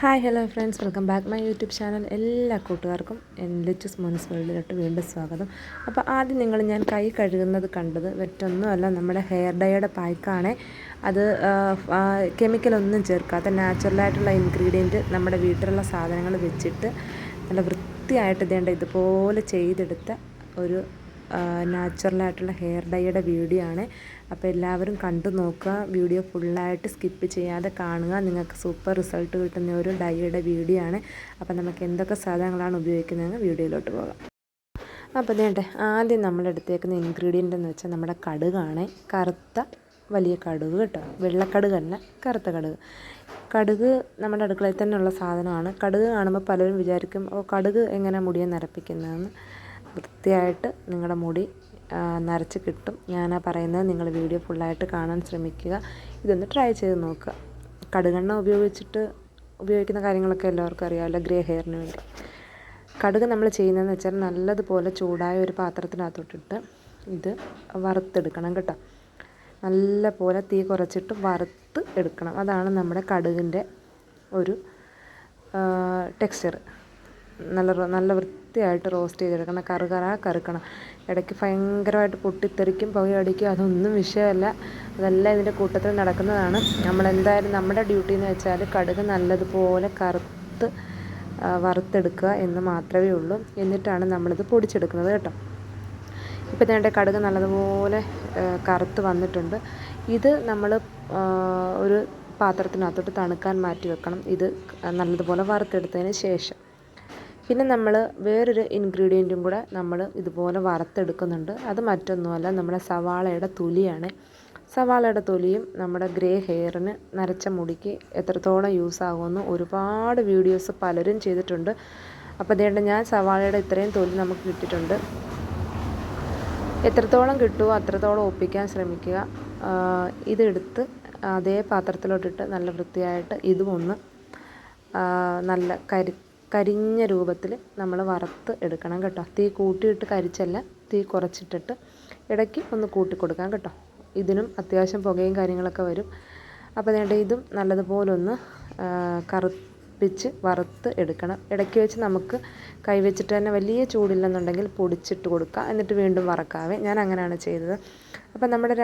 Hi hello friends, welcome back my YouTube channel. എല്ലാ കൂട്ടുകാർക്കും ലിറ്റസ് മോൻസ് വേൾഡിലോട്ട് വീണ്ടും സ്വാഗതം. അപ്പോൾ ആദ്യം ഞാൻ കൈ കഴുകുന്നത് കണ്ടത് മറ്റൊന്നുമല്ല, നമ്മുടെ ഹെയർ ഡൈയുടെ പായ്ക്കാണ്. അത് കെമിക്കലൊന്നും ചേർക്കാത്ത നാച്ചുറലായിട്ടുള്ള ഇൻഗ്രീഡിയൻറ്റ് നമ്മുടെ വീട്ടിലുള്ള സാധനങ്ങൾ വെച്ചിട്ട് നല്ല വൃത്തിയായിട്ട് ഇതുപോലെ ചെയ്തെടുത്ത ഒരു നാച്ചുറലായിട്ടുള്ള ഹെയർ ഡൈയുടെ വീഡിയോ ആണ്. അപ്പോൾ എല്ലാവരും കണ്ടു നോക്കുക, വീഡിയോ ഫുള്ളായിട്ട് സ്കിപ്പ് ചെയ്യാതെ കാണുക. നിങ്ങൾക്ക് സൂപ്പർ റിസൾട്ട് കിട്ടുന്ന ഒരു ഡൈയുടെ വീഡിയോ ആണ്. അപ്പോൾ നമുക്ക് എന്തൊക്കെ സാധനങ്ങളാണ് ഉപയോഗിക്കുന്നതെന്ന് വീഡിയോയിലോട്ട് പോകാം. അപ്പോൾ ആദ്യം നമ്മൾ എടുത്തേക്കുന്ന ഇൻഗ്രീഡിയൻ്റ് എന്ന് വെച്ചാൽ നമ്മുടെ കടുകാണ്. കറുത്ത വലിയ കടുക് കേട്ടോ, വെള്ളക്കടുകല്ല, കറുത്ത കടുക്. കടുക് നമ്മുടെ അടുക്കളയിൽ തന്നെയുള്ള സാധനമാണ്. കടുക് കാണുമ്പോൾ പലരും വിചാരിക്കും, കടുക് എങ്ങനെ മുടിയെ നരപ്പിക്കുന്നതെന്ന്. വൃത്തിയായിട്ട് നിങ്ങളുടെ മുടി നരച്ച് കിട്ടും. ഞാനാ പറയുന്നത്, നിങ്ങൾ വീഡിയോ ഫുള്ളായിട്ട് കാണാൻ ശ്രമിക്കുക. ഇതൊന്ന് ട്രൈ ചെയ്ത് നോക്കുക. കടുകെണ്ണ ഉപയോഗിക്കുന്ന കാര്യങ്ങളൊക്കെ എല്ലാവർക്കും അറിയാമല്ലോ, ഗ്രേ ഹെയറിന് വേണ്ടി. കടുക് നമ്മൾ ചെയ്യുന്നതെന്ന് വെച്ചാൽ നല്ലതുപോലെ ചൂടായ ഒരു പാത്രത്തിനകത്തോട്ടിട്ട് ഇത് വറുത്തെടുക്കണം കേട്ടോ. നല്ല പോലെ തീ കുറച്ചിട്ട് വറുത്ത് എടുക്കണം. അതാണ് നമ്മുടെ കടുകിൻ്റെ ഒരു ടെക്സ്ചർ. നല്ല വൃത്തിയായിട്ട് റോസ്റ്റ് ചെയ്തെടുക്കണം. കറുക്കണം. ഇടയ്ക്ക് ഭയങ്കരമായിട്ട് പൊട്ടിത്തെറിക്കും, പുകയടിക്കും, അതൊന്നും വിഷയമല്ല. അതെല്ലാം ഇതിൻ്റെ കൂട്ടത്തിൽ നടക്കുന്നതാണ്. നമ്മളെന്തായാലും നമ്മുടെ ഡ്യൂട്ടി എന്ന് വെച്ചാൽ കടുക് നല്ലതുപോലെ വറുത്തെടുക്കുക എന്ന് മാത്രമേ ഉള്ളൂ. എന്നിട്ടാണ് നമ്മളിത് പൊടിച്ചെടുക്കുന്നത് കേട്ടോ. ഇപ്പം കടുക് നല്ലതുപോലെ കറുത്ത് വന്നിട്ടുണ്ട്. ഇത് നമ്മൾ ഒരു പാത്രത്തിനകത്തോട്ട് തണുക്കാൻ മാറ്റി വെക്കണം. ഇത് നല്ലതുപോലെ വറുത്തെടുത്തതിന് ശേഷം പിന്നെ നമ്മൾ വേറൊരു ഇൻഗ്രീഡിയൻറ്റും കൂടെ നമ്മൾ ഇതുപോലെ വറുത്തെടുക്കുന്നുണ്ട്. അത് മറ്റൊന്നുമല്ല, നമ്മുടെ സവാളയുടെ തൊലിയാണ്. സവാളയുടെ തൊലിയും നമ്മുടെ ഗ്രേ ഹെയറിന്, നരച്ച മുടിക്ക് എത്രത്തോളം യൂസ് ആകുമെന്ന് ഒരുപാട് വീഡിയോസ് പലരും ചെയ്തിട്ടുണ്ട്. അപ്പോൾ ഞാൻ സവാളയുടെ ഇത്രയും തൊലി നമുക്ക് കിട്ടിയിട്ടുണ്ട്. എത്രത്തോളം കിട്ടുമോ അത്രത്തോളം ഒപ്പിക്കാൻ ശ്രമിക്കുക. ഇതെടുത്ത് അതേ പാത്രത്തിലോട്ടിട്ട് നല്ല വൃത്തിയായിട്ട് ഇതും ഒന്ന് നല്ല കരിഞ്ഞ രൂപത്തിൽ നമ്മൾ വറുത്ത് എടുക്കണം കേട്ടോ. തീ കൂട്ടിയിട്ട് കരിച്ചല്ല, തീ കുറച്ചിട്ടിട്ട് ഇടയ്ക്ക് ഒന്ന് കൂട്ടി കൊടുക്കാം കേട്ടോ. ഇതിനും അത്യാവശ്യം പുകയും കാര്യങ്ങളൊക്കെ വരും. അപ്പോൾ ഇതും നല്ലതുപോലെ ഒന്ന് കറുപ്പിച്ച് വറുത്ത് എടുക്കണം. ഇടയ്ക്ക് വെച്ച് നമുക്ക് കൈവച്ചിട്ട് തന്നെ, വലിയ ചൂടില്ലെന്നുണ്ടെങ്കിൽ പൊടിച്ചിട്ട് കൊടുക്കുക, എന്നിട്ട് വീണ്ടും വറക്കാവേ. ഞാൻ അങ്ങനെയാണ് ചെയ്തത്. അപ്പം നമ്മുടെ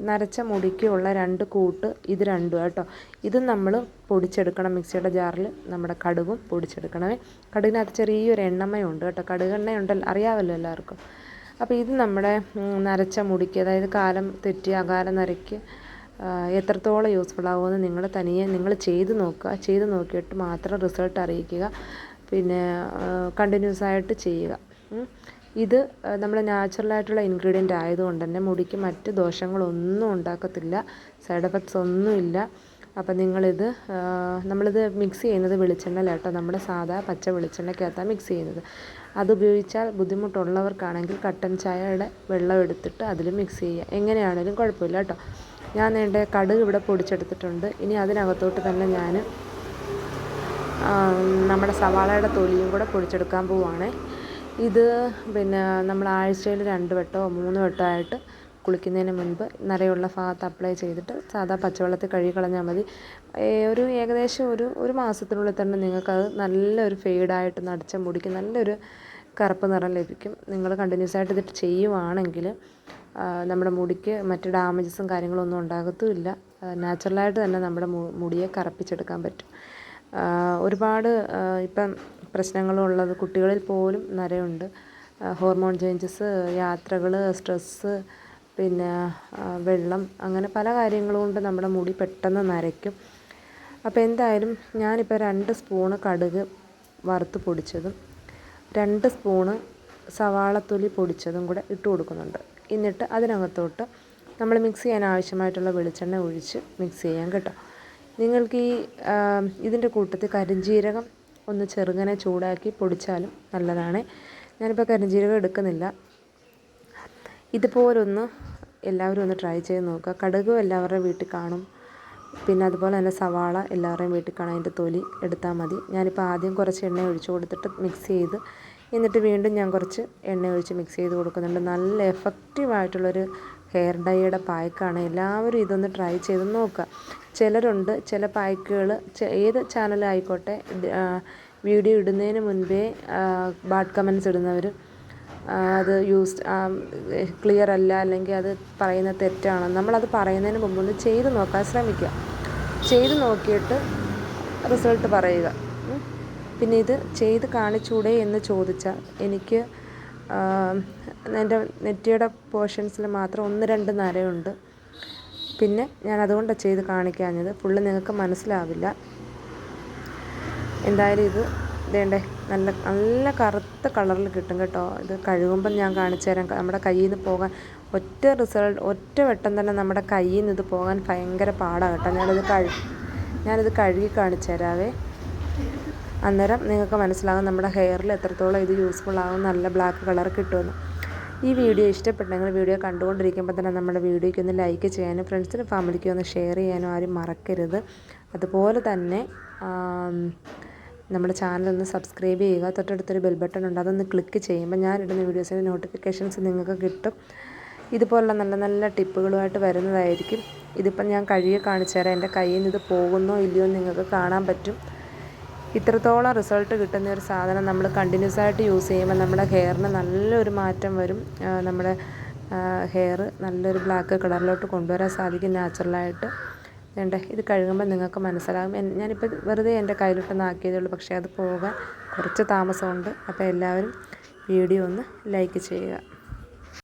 നരച്ച മുടിക്കുള്ള 2 കൂട്ട് ഇത് രണ്ടും കേട്ടോ. ഇതും നമ്മൾ പൊടിച്ചെടുക്കണം. മിക്സിയുടെ ജാറിൽ നമ്മുടെ കടുകും പൊടിച്ചെടുക്കണമേ. കടുകിനകത്ത് ചെറിയൊരു എണ്ണമയുണ്ട് കേട്ടോ. കടുകെണ്ണയുണ്ടല്ലോ, അറിയാമല്ലോ എല്ലാവർക്കും. അപ്പോൾ ഇത് നമ്മുടെ നരച്ച മുടിക്ക്, അതായത് കാലം തെറ്റി അകാല നരയ്ക്ക് എത്രത്തോളം യൂസ്ഫുൾ ആകുമെന്ന് നിങ്ങൾ ചെയ്ത് നോക്കുക. ചെയ്ത് നോക്കിയിട്ട് മാത്രം റിസൾട്ട് അറിയിക്കുക. പിന്നെ കണ്ടിന്യൂസ് ആയിട്ട് ചെയ്യുക. ഇത് നമ്മൾ നാച്ചുറലായിട്ടുള്ള ഇൻഗ്രീഡിയൻ്റ് ആയതുകൊണ്ട് തന്നെ മുടിക്ക് മറ്റ് ദോഷങ്ങളൊന്നും ഉണ്ടാക്കത്തില്ല, സൈഡ് എഫക്ട്സ് ഒന്നുമില്ല. അപ്പം നമ്മളിത് മിക്സ് ചെയ്യുന്നത് വെളിച്ചെണ്ണയിലാണ് കേട്ടോ. നമ്മുടെ സാധാ പച്ച വെളിച്ചെണ്ണയ്ക്കകത്താണ് മിക്സ് ചെയ്യുന്നത്. അതുപയോഗിച്ചാൽ ബുദ്ധിമുട്ടുള്ളവർക്കാണെങ്കിൽ കട്ടൻ ചായയുടെ വെള്ളം എടുത്തിട്ട് അതിൽ മിക്സ് ചെയ്യുക. എങ്ങനെയാണേലും കുഴപ്പമില്ല കേട്ടോ. ഞാൻ കടുക് ഇവിടെ പൊടിച്ചെടുത്തിട്ടുണ്ട്. ഇനി അതിനകത്തോട്ട് തന്നെ ഞാൻ നമ്മുടെ സവാളയുടെ തൊലിയും കൂടെ പൊടിച്ചെടുക്കാൻ പോവുകയാണ്. ഇത് പിന്നെ നമ്മൾ ആഴ്ചയിൽ 2 വട്ടമോ 3 വട്ടമോ ആയിട്ട് കുളിക്കുന്നതിന് മുൻപ് നരയുള്ള ഭാഗത്ത് അപ്ലൈ ചെയ്തിട്ട് സാധാ പച്ചവെള്ളത്തിൽ കഴുകി കളഞ്ഞാൽ മതി. ഏകദേശം ഒരു മാസത്തിനുള്ളിൽ തന്നെ നിങ്ങൾക്കത് നല്ലൊരു ഫെയ്ഡായിട്ട് നടിച്ച മുടിക്ക് നല്ലൊരു കറുപ്പ് നിറം ലഭിക്കും. നിങ്ങൾ കണ്ടിന്യൂസ് ആയിട്ട് ഇതിട്ട് ചെയ്യുവാണെങ്കിൽ നമ്മുടെ മുടിക്ക് മറ്റ് ഡാമേജസും കാര്യങ്ങളൊന്നും ഉണ്ടാകത്തുമില്ല. നാച്ചുറലായിട്ട് തന്നെ നമ്മുടെ മുടിയെ കറുപ്പിച്ചെടുക്കാൻ പറ്റും. ഒരുപാട് ഇപ്പം പ്രശ്നങ്ങളുള്ളത് കുട്ടികളിൽ പോലും നരയുണ്ട്. ഹോർമോൺ ചേഞ്ചസ്, യാത്രകൾ, സ്ട്രെസ്സ്, പിന്നെ വെള്ളം, അങ്ങനെ പല കാര്യങ്ങൾ കൊണ്ട് നമ്മുടെ മുടി പെട്ടെന്ന് നരയ്ക്കും. അപ്പോൾ എന്തായാലും ഞാനിപ്പോൾ 2 സ്പൂണ് കടുക് വറുത്ത് പൊടിച്ചതും 2 സ്പൂണ് സവാളത്തൊലി പൊടിച്ചതും കൂടെ ഇട്ട് കൊടുക്കുന്നുണ്ട്. എന്നിട്ട് അതിനകത്തോട്ട് നമ്മൾ മിക്സ് ചെയ്യാൻ ആവശ്യമായിട്ടുള്ള വെളിച്ചെണ്ണ ഒഴിച്ച് മിക്സ് ചെയ്യാം കേട്ടോ. നിങ്ങൾക്ക് ഇതിൻ്റെ കൂട്ടത്തിൽ കരിഞ്ജീരകം ഒന്ന് ചെറുങ്ങനെ ചൂടാക്കി പൊടിച്ചാലും നല്ലതാണ്. ഞാനിപ്പോൾ കരിഞ്ജീരകം എടുക്കുന്നില്ല. ഇതുപോലൊന്ന് എല്ലാവരും ഒന്ന് ട്രൈ ചെയ്ത് നോക്കുക. കടുകും എല്ലാവരുടെയും വീട്ടിൽ കാണും. പിന്നെ അതുപോലെ തന്നെ സവാള എല്ലാവരുടെയും വീട്ടിൽ കാണാൻ അതിൻ്റെ തൊലി എടുത്താൽ മതി. ഞാനിപ്പോൾ ആദ്യം കുറച്ച് എണ്ണ ഒഴിച്ച് കൊടുത്തിട്ട് മിക്സ് ചെയ്ത്, എന്നിട്ട് വീണ്ടും ഞാൻ കുറച്ച് എണ്ണ ഒഴിച്ച് മിക്സ് ചെയ്ത് കൊടുക്കുന്നുണ്ട്. നല്ല എഫക്റ്റീവായിട്ടുള്ളൊരു ഹെയർ ഡൈയുടെ പായ്ക്കാണ്. എല്ലാവരും ഇതൊന്ന് ട്രൈ ചെയ്ത് നോക്കുക. ചിലരുണ്ട് ചില പായ്ക്കുകൾ ഏത് ചാനലായിക്കോട്ടെ വീഡിയോ ഇടുന്നതിന് മുൻപേ ബാഡ് കമൻസ് ഇടുന്നവർ അത് ക്ലിയർ അല്ല, അല്ലെങ്കിൽ അത് പറയുന്ന തെറ്റാണ്. നമ്മളത് പറയുന്നതിന് മുമ്പ് ഒന്ന് ചെയ്ത് നോക്കാൻ ശ്രമിക്കുക. ചെയ്ത് നോക്കിയിട്ട് റിസൾട്ട് പറയുക. പിന്നെ ഇത് ചെയ്ത് കാണിച്ചൂടെ എന്ന് ചോദിച്ചാൽ എനിക്ക് എൻ്റെ നെറ്റിയുടെ പോർഷൻസിൽ മാത്രം 1-2 നരയുണ്ട്. പിന്നെ ഞാൻ അതുകൊണ്ടാണ് ചെയ്ത് കാണിക്കാഞ്ഞത്. ഫുള്ള് നിങ്ങൾക്ക് മനസ്സിലാവില്ല. എന്തായാലും ഇത് വേണ്ടേ നല്ല നല്ല കറുത്ത കളറിൽ കിട്ടും കേട്ടോ. ഇത് കഴുകുമ്പം ഞാൻ കാണിച്ചു തരാം. നമ്മുടെ കയ്യിൽ നിന്ന് പോകാൻ ഒറ്റ വട്ടം തന്നെ നമ്മുടെ കയ്യിൽ നിന്ന് ഇത് പോകാൻ ഭയങ്കര പാടാണ് കേട്ടോ. ഞാനിത് കഴുകി കാണിച്ചു തരാവേ. അന്നേരം നിങ്ങൾക്ക് മനസ്സിലാകും നമ്മുടെ ഹെയറിൽ എത്രത്തോളം ഇത് യൂസ്ഫുൾ ആകും, നല്ല ബ്ലാക്ക് കളർ കിട്ടുമെന്ന്. ഈ വീഡിയോ ഇഷ്ടപ്പെട്ടെങ്കിൽ വീഡിയോ കണ്ടുകൊണ്ടിരിക്കുമ്പോൾ തന്നെ നമ്മുടെ വീഡിയോയ്ക്ക് ഒന്ന് ലൈക്ക് ചെയ്യാനും ഫ്രണ്ട്സിനും ഫാമിലിക്കും ഒന്ന് ഷെയർ ചെയ്യാനും ആരും മറക്കരുത്. അതുപോലെ തന്നെ നമ്മുടെ ചാനലൊന്ന് സബ്സ്ക്രൈബ് ചെയ്യുക. തൊട്ടടുത്തൊരു ബെൽ ബട്ടൺ ഉണ്ട്, അതൊന്ന് ക്ലിക്ക് ചെയ്യുമ്പോൾ ഞാനിടുന്ന വീഡിയോസിൻ്റെ നോട്ടിഫിക്കേഷൻസ് നിങ്ങൾക്ക് കിട്ടും. ഇതുപോലുള്ള നല്ല നല്ല ടിപ്പുകളുമായിട്ട് വരുന്നതായിരിക്കും. ഇതിപ്പം ഞാൻ കഴുകി കാണിച്ചു തരാം. എൻ്റെ കയ്യിൽ നിന്ന് ഇത് പോകുന്നോ ഇല്ലയോ എന്ന് നിങ്ങൾക്ക് കാണാൻ പറ്റും. ഇത്രത്തോളം റിസൾട്ട് കിട്ടുന്ന ഒരു സാധനം നമ്മൾ കണ്ടിന്യൂസ് ആയിട്ട് യൂസ് ചെയ്യുമ്പോൾ നമ്മുടെ ഹെയറിന് നല്ലൊരു മാറ്റം വരും. നമ്മുടെ ഹെയർ നല്ലൊരു ബ്ലാക്ക് കളറിലോട്ട് കൊണ്ടുവരാൻ സാധിക്കും നാച്ചുറലായിട്ട്. ഇത് കഴുകുമ്പോൾ നിങ്ങൾക്ക് മനസ്സിലാകും. ഞാനിപ്പോൾ വെറുതെ എൻ്റെ കയ്യിലോട്ടൊന്ന് ആക്കിയതേ ഉള്ളൂ, പക്ഷേ അത് പോകാൻ കുറച്ച് താമസമുണ്ട്. അപ്പോൾ എല്ലാവരും വീഡിയോ ഒന്ന് ലൈക്ക് ചെയ്യുക.